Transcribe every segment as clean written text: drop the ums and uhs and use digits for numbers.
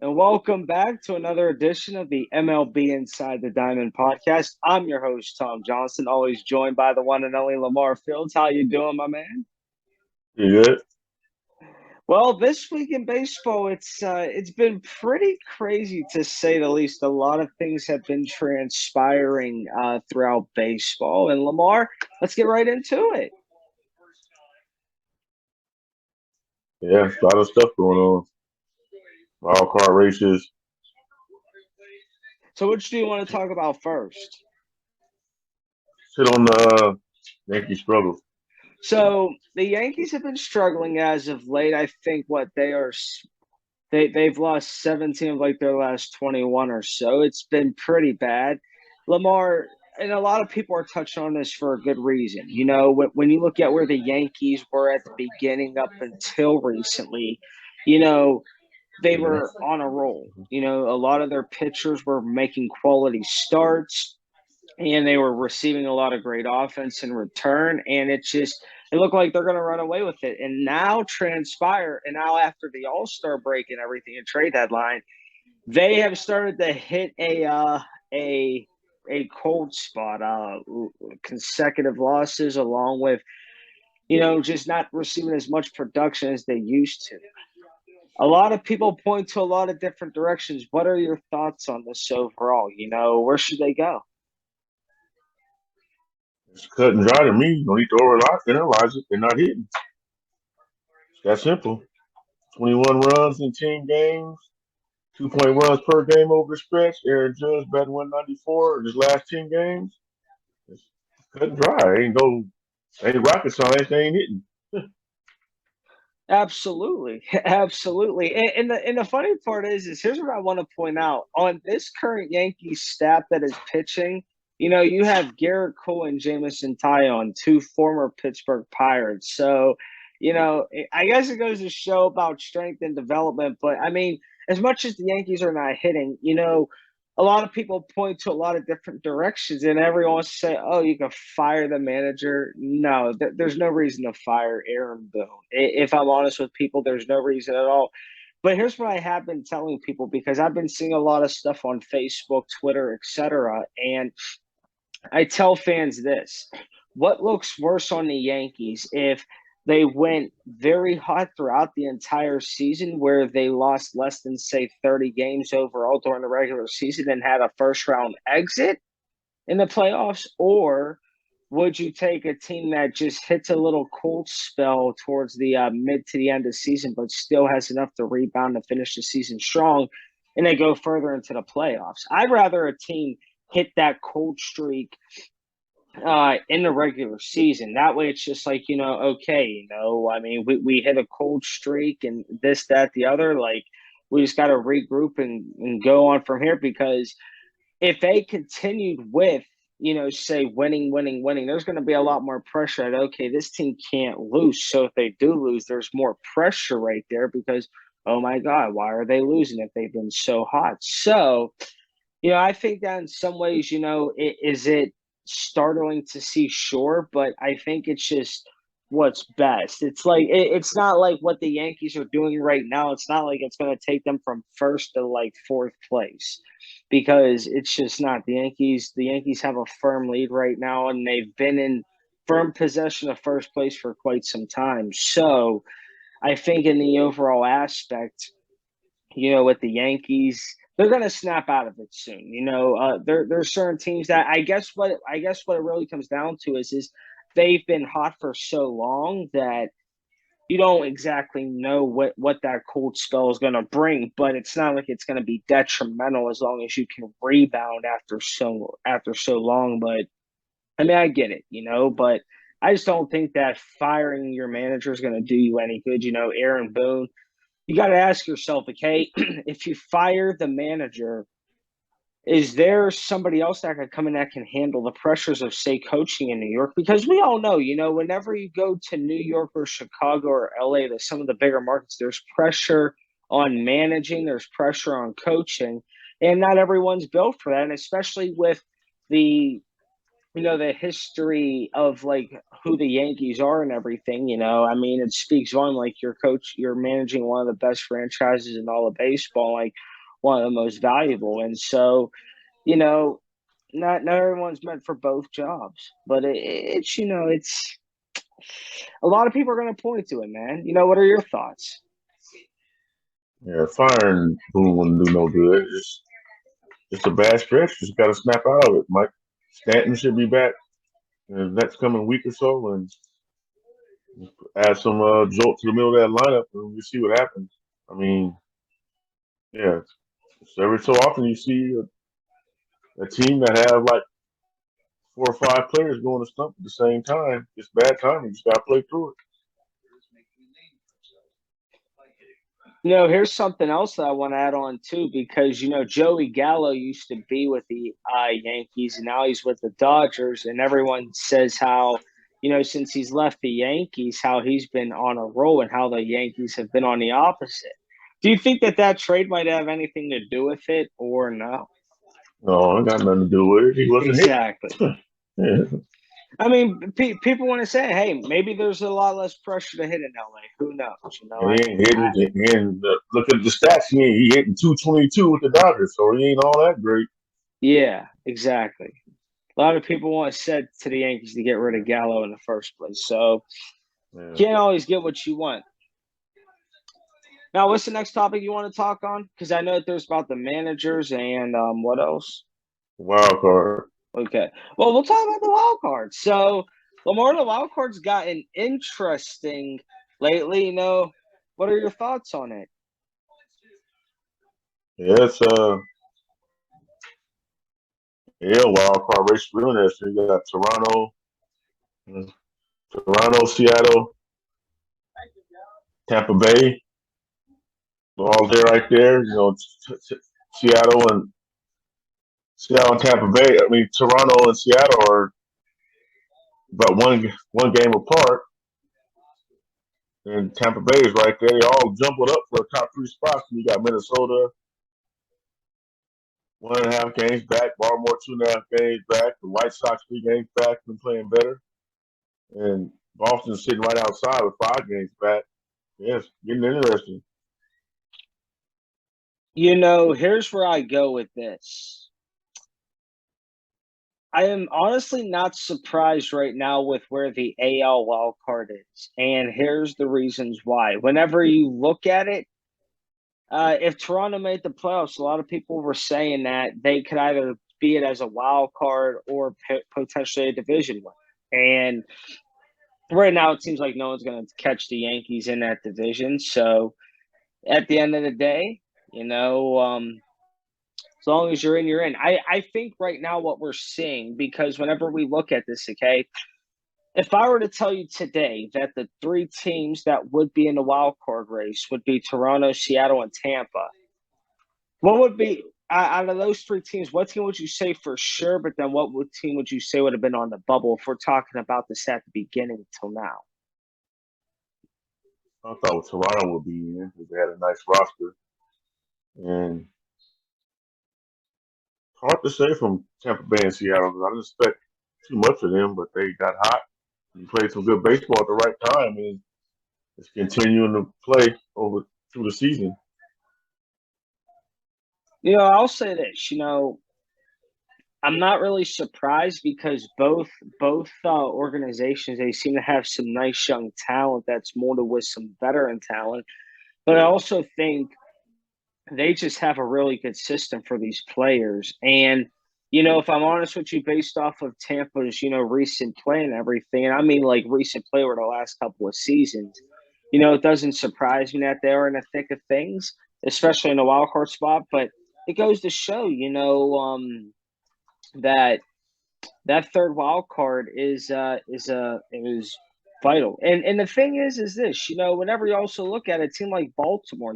And welcome back to another edition of the MLB Inside the Diamond podcast. I'm your host, Tom Johnston, always joined by the one and only LaMarr Fields. How you doing, my man? You good? Well, this week in baseball, it's been pretty crazy to say the least. A lot of things have been transpiring throughout baseball. And LaMarr, let's get right into it. Yeah, a lot of stuff going on. Wild card races. So, which do you want to talk about first? Sit on the Yankee struggle. So, the Yankees have been struggling as of late. I think what they've lost 17 of like their last 21 or so. It's been pretty bad. LaMarr, and a lot of people are touching on this for a good reason. When you look at where the Yankees were at the beginning up until recently, you know, they Mhm. were on a roll. A lot of their pitchers were making quality starts and they were receiving a lot of great offense in return. And it looked like they're going to run away with it. And now after the All Star break and everything and trade deadline, they have started to hit a a cold spot. Consecutive losses, along with just not receiving as much production as they used to. A lot of people point to a lot of different directions. What are your thoughts on this overall? Where should they go? It's cut and dry to me. You don't need to analyze it. They're not hitting. It's that simple. 21 runs in 10 games, 2 point runs per game over the stretch. Aaron Judge batting 194 in his last 10 games. It's cut and dry. Ain't rocket science. They ain't hitting. Absolutely, absolutely. And the funny part is here's what I want to point out on this current Yankees staff that is pitching. You have Garrett Cole and Jamison Tyon, two former Pittsburgh Pirates. So, I guess it goes to show about strength and development. But I mean, as much as the Yankees are not hitting, a lot of people point to a lot of different directions, and everyone wants to say, "Oh, you can fire the manager." No, there's no reason to fire Aaron Boone. If I'm honest with people, there's no reason at all. But here's what I have been telling people because I've been seeing a lot of stuff on Facebook, Twitter, etc., and I tell fans this: what looks worse on the Yankees if they went very hot throughout the entire season, where they lost less than, say, 30 games overall during the regular season and had a first round exit in the playoffs? Or would you take a team that just hits a little cold spell towards the mid to the end of the season, but still has enough to rebound to finish the season strong and they go further into the playoffs? I'd rather a team hit that cold streak in the regular season. That way, it's just like, okay, I mean, we hit a cold streak and this, that, the other. Like, we just got to regroup and go on from here because if they continued with, say winning, winning, winning, there's going to be a lot more pressure at, okay, this team can't lose. So if they do lose, there's more pressure right there because, oh my God, why are they losing if they've been so hot? So, I think that in some ways, is it startling to see? Sure, but I think it's just what's best. It's like it's not like what the Yankees are doing right now. It's not like it's going to take them from first to like fourth place because it's just not the Yankees. The Yankees have a firm lead right now, and they've been in firm possession of first place for quite some time. So I think in the overall aspect, with the Yankees, they're going to snap out of it soon. There's certain teams that I guess what it really comes down to is they've been hot for so long that you don't exactly know what that cold spell is going to bring, but it's not like it's going to be detrimental as long as you can rebound after so long. But I mean, I get it, but I just don't think that firing your manager is going to do you any good. Aaron Boone, you got to ask yourself, okay, if you fire the manager, is there somebody else that could come in that can handle the pressures of, say, coaching in New York? Because we all know, whenever you go to New York or Chicago or LA, to some of the bigger markets, there's pressure on managing, there's pressure on coaching, and not everyone's built for that. And especially with the the history of like who the Yankees are and everything, I mean, it speaks on like your coach, you're managing one of the best franchises in all of baseball. Like, one of the most valuable. And so, not everyone's meant for both jobs, but it's a lot of people are going to point to it, man. What are your thoughts? Yeah, firing Boone wouldn't do no good. It's a bad stretch. Just got to snap out of it. Mike Stanton should be back in the next coming week or so, and add some jolt to the middle of that lineup, and we see what happens. I mean, yeah, every so often you see a team that have like 4 or 5 players going to stump at the same time. It's bad timing. You just got to play through it. Here's something else that I want to add on too, because Joey Gallo used to be with the Yankees, and now he's with the Dodgers, and everyone says how since he's left the Yankees, how he's been on a roll, and how the Yankees have been on the opposite. Do you think that trade might have anything to do with it, or no? No, it got nothing to do with it. He wasn't Exactly. hit. Yeah. I mean, people want to say, hey, maybe there's a lot less pressure to hit in LA. Who knows? And he ain't hitting. Look at the stats. He hitting 222 with the Dodgers, so he ain't all that great. Yeah, exactly. A lot of people want said to the Yankees to get rid of Gallo in the first place. So can't always get what you want. Now, what's the next topic you want to talk on? Because I know that there's about the managers and what else? Wild card. Okay. Well, we'll talk about the wild card. So, LaMarr, the wild card's gotten interesting lately. What are your thoughts on it? Yes, wild card race real interesting. You got Toronto, Seattle, Tampa Bay, all there right there. Seattle and Tampa Bay. I mean, Toronto and Seattle are about one game apart, and Tampa Bay is right there. They all jumbled up for the top 3 spots. You got Minnesota 1.5 games back, Baltimore 2.5 games back, the White Sox 3 games back, been playing better, and Boston's sitting right outside with 5 games back. Yes, getting interesting. Here's where I go with this. I am honestly not surprised right now with where the AL wild card is. And here's the reasons why. Whenever you look at it, if Toronto made the playoffs, a lot of people were saying that they could either be it as a wild card or potentially a division win. And right now, it seems like no one's going to catch the Yankees in that division. So at the end of the day, as long as you're in, you're in. I think right now what we're seeing, because whenever we look at this, okay, if I were to tell you today that the 3 teams that would be in the wild card race would be Toronto, Seattle, and Tampa, what would be out of those 3 teams? What team would you say for sure? But then team would you say would have been on the bubble if we're talking about this at the beginning till now? I thought Toronto would be in because they had a nice roster, and hard to say from Tampa Bay and Seattle because I didn't expect too much of them, but they got hot and played some good baseball at the right time, and it's continuing to play over through the season. I'll say this. I'm not really surprised because both organizations, they seem to have some nice young talent that's molded with some veteran talent. But I also think they just have a really good system for these players. And, if I'm honest with you, based off of Tampa's, recent play and everything, and I mean like recent play over the last couple of seasons, it doesn't surprise me that they're in the thick of things, especially in the wild card spot. But it goes to show, that third wild card is vital. And the thing is this, whenever you also look at a team like Baltimore,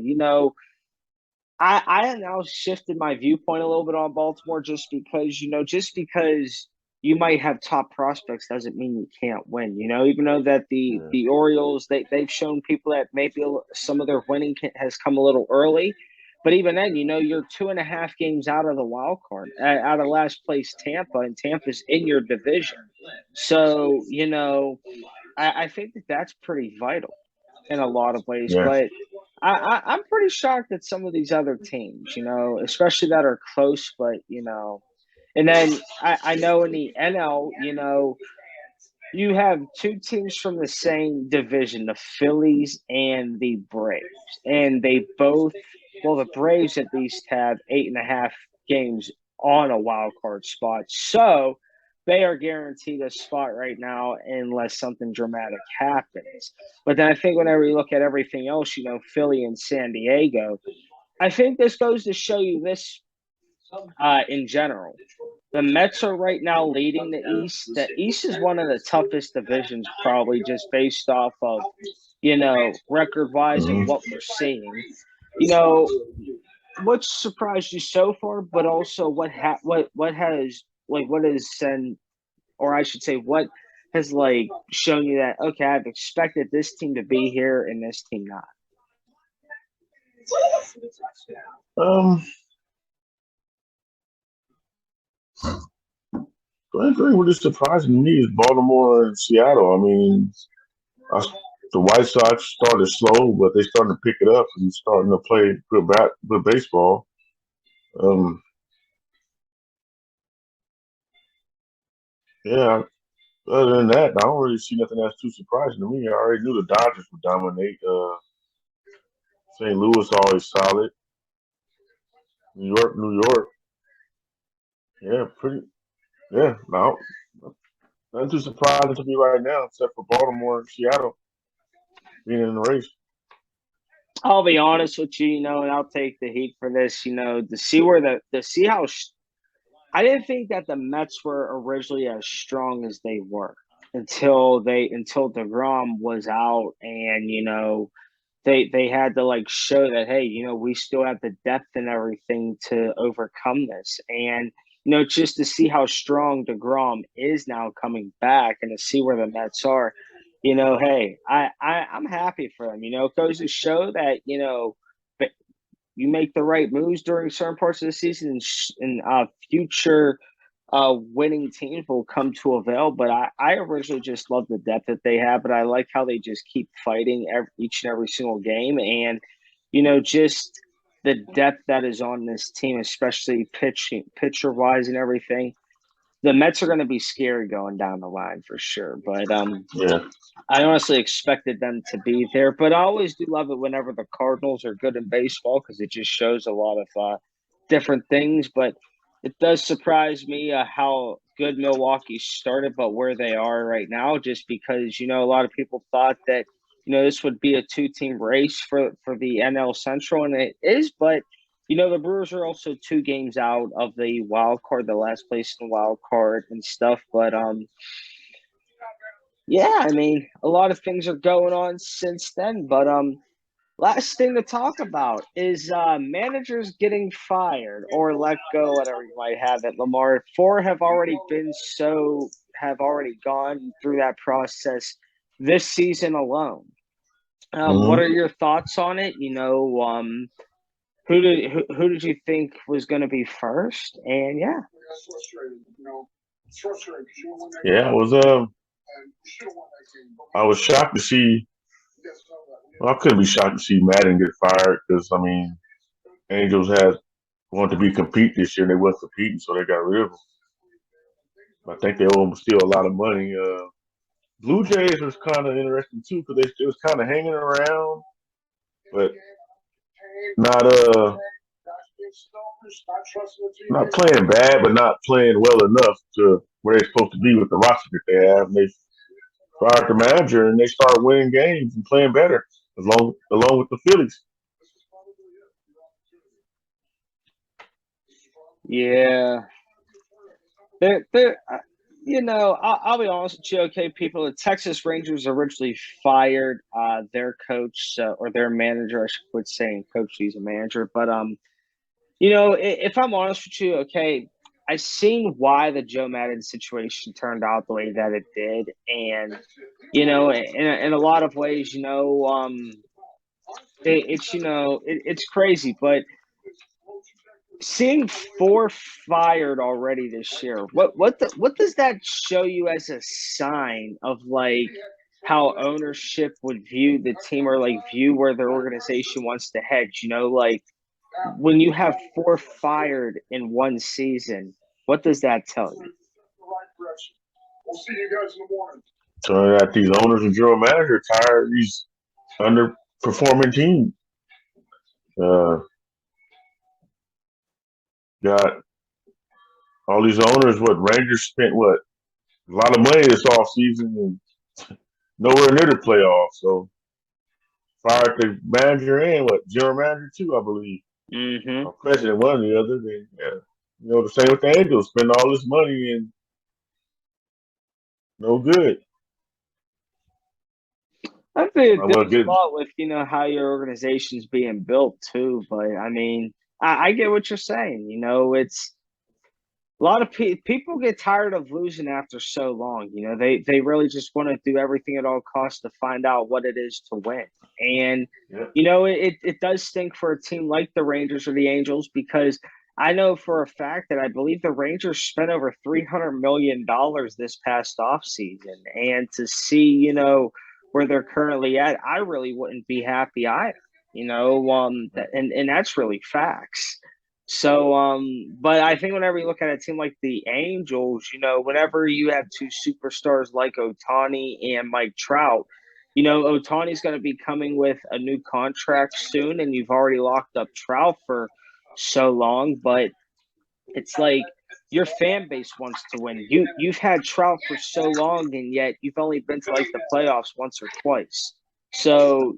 I have now shifted my viewpoint a little bit on Baltimore just because you might have top prospects doesn't mean you can't win. Even though that the Orioles they've shown people that maybe some of their winning has come a little early, but even then, you're 2.5 games out of the wild card, out of last place Tampa, and Tampa's in your division. So I think that's pretty vital in a lot of ways. Yeah. But I'm pretty shocked at some of these other teams, especially that are close, but and then I know in the NL, you have two teams from the same division, the Phillies and the Braves. And they both, well, the Braves at least have 8.5 games on a wild card spot. So they are guaranteed a spot right now unless something dramatic happens. But then I think whenever you look at everything else, Philly and San Diego, I think this goes to show you this in general. The Mets are right now leading the East. The East is one of the toughest divisions, probably just based off of, record wise and Mhm. what we're seeing. You know, what surprised you so far, but also what has what is sent, or I should say, what has shown you that okay, I've expected this team to be here and this team not. Um, the only thing really surprising to me is Baltimore and Seattle. I mean, I, the White Sox started slow, but they starting to pick it up and starting to play good baseball. Um, yeah. Other than that, I don't really see nothing that's too surprising to me. I already knew the Dodgers would dominate. St. Louis always solid. New York, New York. Yeah, pretty. Yeah, no, nothing too surprising to me right now, except for Baltimore and Seattle being in the race. I'll be honest with you, and I'll take the heat for this, to see where the see how I didn't think that the Mets were originally as strong as they were until DeGrom was out and they had to show that hey, we still have the depth and everything to overcome this. And just to see how strong DeGrom is now coming back and to see where the Mets are, hey, I'm happy for them. It goes to show that, you make the right moves during certain parts of the season, and future winning teams will come to avail. But I originally just love the depth that they have, but I like how they just keep fighting each and every single game, and just the depth that is on this team, especially pitcher wise and everything. The Mets are going to be scary going down the line for sure, but Yeah, I honestly expected them to be there, but I always do love it whenever the Cardinals are good in baseball because it just shows a lot of different things. But it does surprise me how good Milwaukee started, but where they are right now, just because a lot of people thought that this would be a two-team race for the NL Central, and it is. But the Brewers are also 2 games out of the wild card, the last place in the wild card and stuff. But yeah, I mean, a lot of things are going on since then, but last thing to talk about is managers getting fired or let go, whatever you might have it. LaMarr, four have already gone through that process this season alone. What are hmm your thoughts on it? Who did you think was going to be first? And yeah. yeah. I was shocked to see. Well, I couldn't be shocked to see Madden get fired because I mean, Angels had wanted to be compete this year and they wasn't competing, so they got rid of him. I think they owe him still a lot of money. Blue Jays was kind of interesting too because they still was kind of hanging around, but not not playing bad, but not playing well enough to where they're supposed to be with the roster that they have. And they fired the manager and they started winning games and playing better along with the Phillies. Yeah. I'll be honest with you. Okay, people, the Texas Rangers originally fired their coach or their manager. I should quit saying coach; he's a manager. But if I'm honest with you, okay, I seen why the Joe Madden situation turned out the way that it did, and in a lot of ways, it's crazy, but seeing four fired already this year, what does that show you as a sign of how ownership would view the team or like view where their organization wants to head. Like when you have four fired in one season, what does that tell you? So that these owners and general manager tired of these underperforming teams. Uh, got all these owners. What Rangers spent what a lot of money this off season and nowhere near the playoffs. So fired the manager and what general manager too, I believe, Mm-hmm. or president, one or the other. Then yeah, the same with the Angels. Spend all this money and no good. I think I it want does to a get lot with how your organization's being built too. But I mean, I get what you're saying. It's a lot of people get tired of losing after so long. They really just want to do everything at all costs to find out what it is to win. And yeah. it does stink for a team like the Rangers or the Angels because I know for a fact that I believe the Rangers spent over $300 million this past offseason. And to see, where they're currently at, I really wouldn't be happy either. And that's really facts. So, but I think whenever you look at a team like the Angels, whenever you have two superstars like Otani and Mike Trout, Otani's going to be coming with a new contract soon, and you've already locked up Trout for so long. But it's like your fan base wants to win. You've had Trout for so long, and yet you've only been to like the playoffs once or twice. So,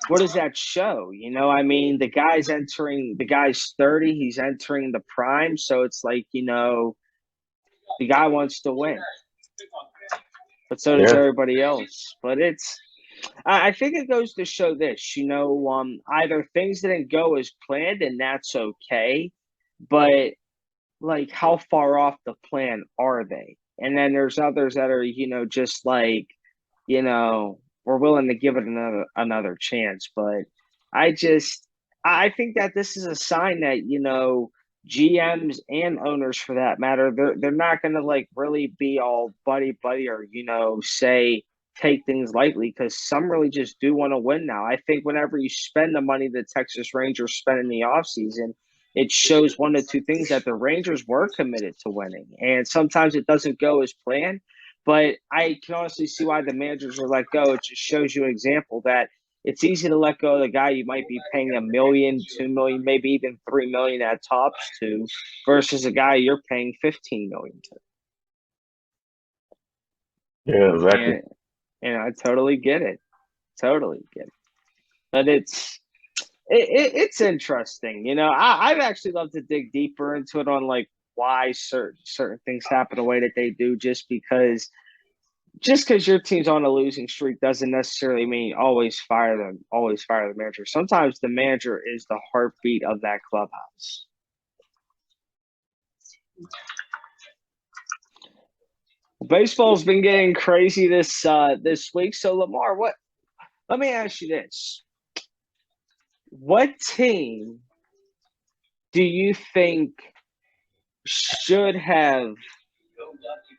what does that show? I mean, the guy's 30, he's entering the prime. So it's like, the guy wants to win, but so does Yeah. everybody else. But I think it goes to show this, either things didn't go as planned and that's okay, but like how far off the plan are they? And then there's others that are, just like, we're willing to give it another chance. But I just I think that this is a sign that, GMs and owners for that matter, they're not gonna like really be all buddy buddy or, say take things lightly because some really just do want to win now. I think whenever you spend the money the Texas Rangers spent in the offseason, it shows one of two things that the Rangers were committed to winning. And sometimes it doesn't go as planned, but I can honestly see why the managers are let go. It just shows you an example that it's easy to let go of the guy you might be paying $1 million, 2 million, maybe even 3 million at tops to, versus a guy you're paying 15 million to. Yeah, exactly. And I totally get it. Totally get it. But it's interesting. I'd actually love to dig deeper into it on like why certain things happen the way that they do, just because your team's on a losing streak doesn't necessarily mean always fire the manager. Sometimes the manager is the heartbeat of that clubhouse. Baseball's been getting crazy this week. So LaMarr, let me ask you this. What team do you think should have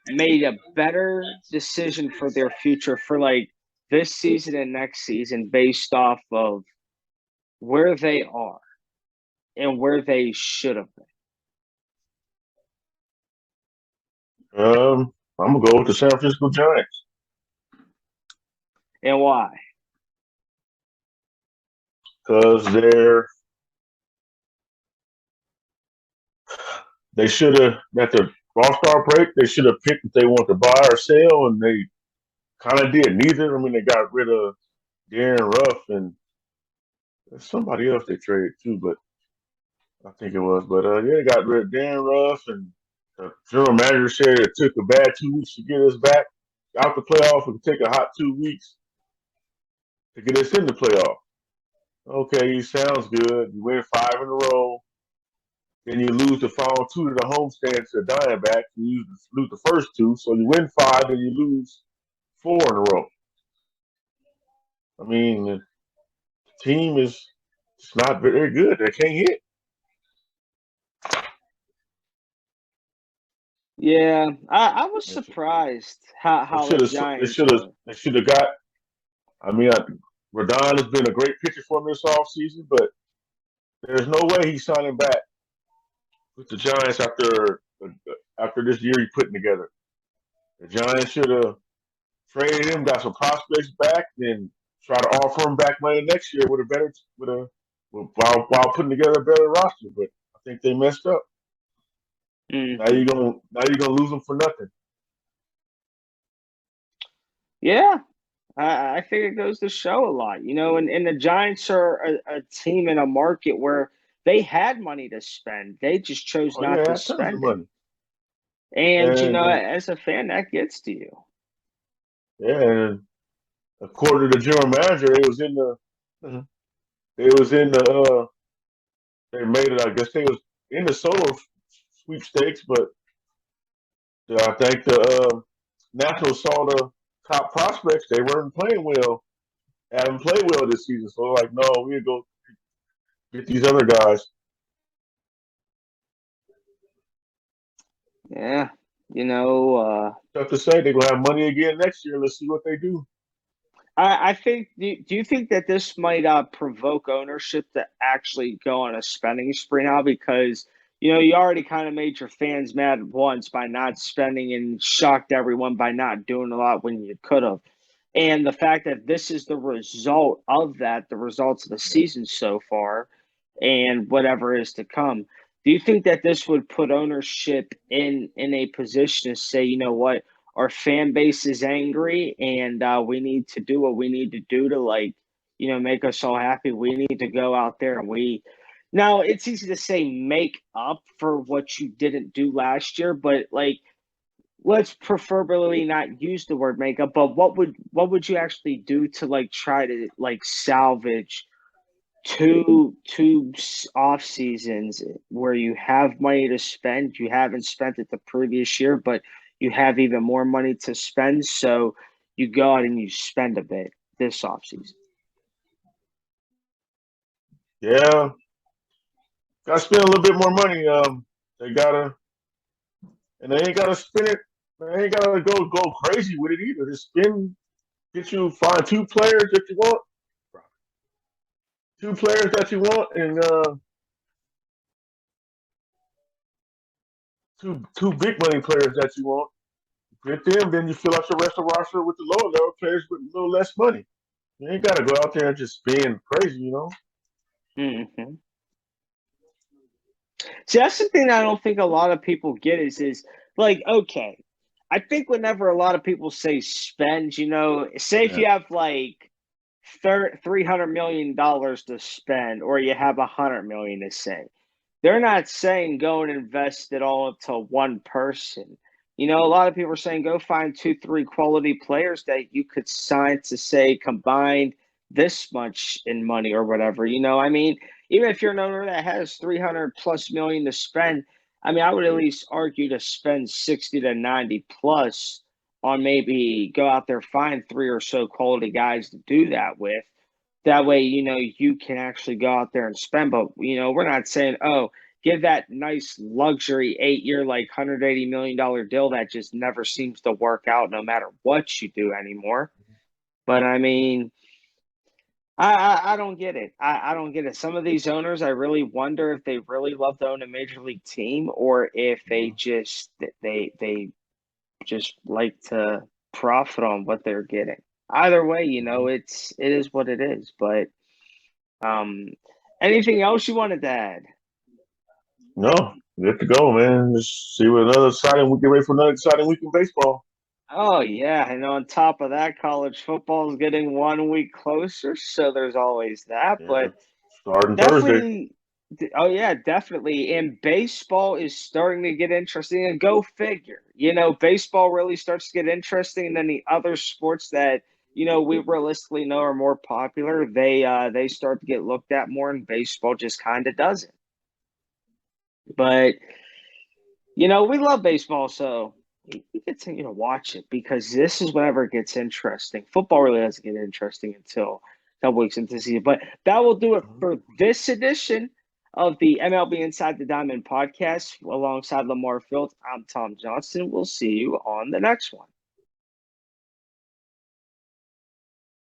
made a better decision for their future for like this season and next season based off of where they are and where they should have been? I'm gonna go with the San Francisco Giants And why? because they should have at the All Star break they should have picked if they want to buy or sell, and they kind of did neither. I mean, they got rid of Darren Ruff and there's somebody else they traded too, but I think it was. But yeah, they got rid of Darren Ruff, and the general manager said it took a bad 2 weeks to get us back out the playoff. It could take a hot 2 weeks to get us in the playoff. Okay, sounds good. You win 5 in a row. Then you lose the final two to the homestand to the Diamondbacks. You lose the first two, so you win five, and you lose 4 in a row. I mean, the team is it's not very good. They can't hit. Yeah, I was They should surprised how the Giants were. they should have got. I mean, Rodon has been a great pitcher for him this offseason, but there's no way he's signing back with the Giants after this year he's putting together. The Giants should have traded him, got some prospects back, then try to offer him back money next year while putting together a better roster. But I think they messed up. Hmm. Now you're gonna lose them for nothing. Yeah, I think it goes to show a lot, and the Giants are a team in a market where they had money to spend. They just chose Oh not yeah, to had tons of spend it. money. And, And as a fan, that gets to you. yeah, and according to the general manager, it was in the they made it. I guess they was in the solo sweepstakes, but I think the Nationals saw the top prospects. They weren't playing well, haven't played well this season. So like, no, we go get these other guys. Yeah, you know, uh, Tough to say. They're gonna have money again next year. Let's see what they do. I think. Do you think that this might provoke ownership to actually go on a spending spree now? Because you already kind of made your fans mad once by not spending and shocked everyone by not doing a lot when you could have. And the fact that this is the result of that, the results of the season so far, and whatever is to come. Do you think that this would put ownership in a position to say, you know what, our fan base is angry, and we need to do what we need to do to make us all happy. We need to go out there and we. Now it's easy to say make up for what you didn't do last year, but let's preferably not use the word makeup, but what would you actually do to try to salvage two off seasons where you have money to spend, you haven't spent it the previous year, but you have even more money to spend, so you go out and you spend a bit this off season. Yeah, gotta spend a little bit more money. They gotta, and they ain't gotta spend it. They ain't gotta go crazy with it either. Just find two players that you want, and two big money players that you want. Get them, then you fill out your rest of the roster with the lower level players with a little less money. You ain't gotta go out there and just spend crazy. Hmm. See, that's the thing I don't think a lot of people get is okay. I think whenever a lot of people say spend, say if Yeah. you have $300 million to spend, or you have 100 million to say, they're not saying go and invest it all into one person. A lot of people are saying go find two, three quality players that you could sign to say combined this much in money or whatever. I mean, even if you're an owner that has 300 plus million to spend, I mean, I would at least argue to spend 60 to 90 plus on maybe go out there, find three or so quality guys to do that with. That way, you can actually go out there and spend. But, we're not saying, oh, give that nice luxury 8 year, $180 million deal that just never seems to work out no matter what you do anymore. But I mean, I don't get it. I don't get it. Some of these owners, I really wonder if they really love to own a major league team, or if they just like to profit on what they're getting. Either way, it is what it is. But um, anything else you wanted to add? No, good to go, man. Just see what another exciting. We get ready for another exciting week in baseball. Oh yeah, and on top of that, college football is getting 1 week closer, so there's always that. Yeah, But starting Thursday. definitely, oh yeah, definitely. And baseball is starting to get interesting. And go figure, baseball really starts to get interesting, and then the other sports that we realistically know are more popular, they start to get looked at more, and baseball just kind of doesn't. But we love baseball, so we continue to watch it because this is whenever it gets interesting. Football really doesn't get interesting until a couple weeks into the season. But that will do it for this edition of the MLB Inside the Diamond podcast alongside LaMarr Fields. I'm Tom Johnston. We'll see you on the next one.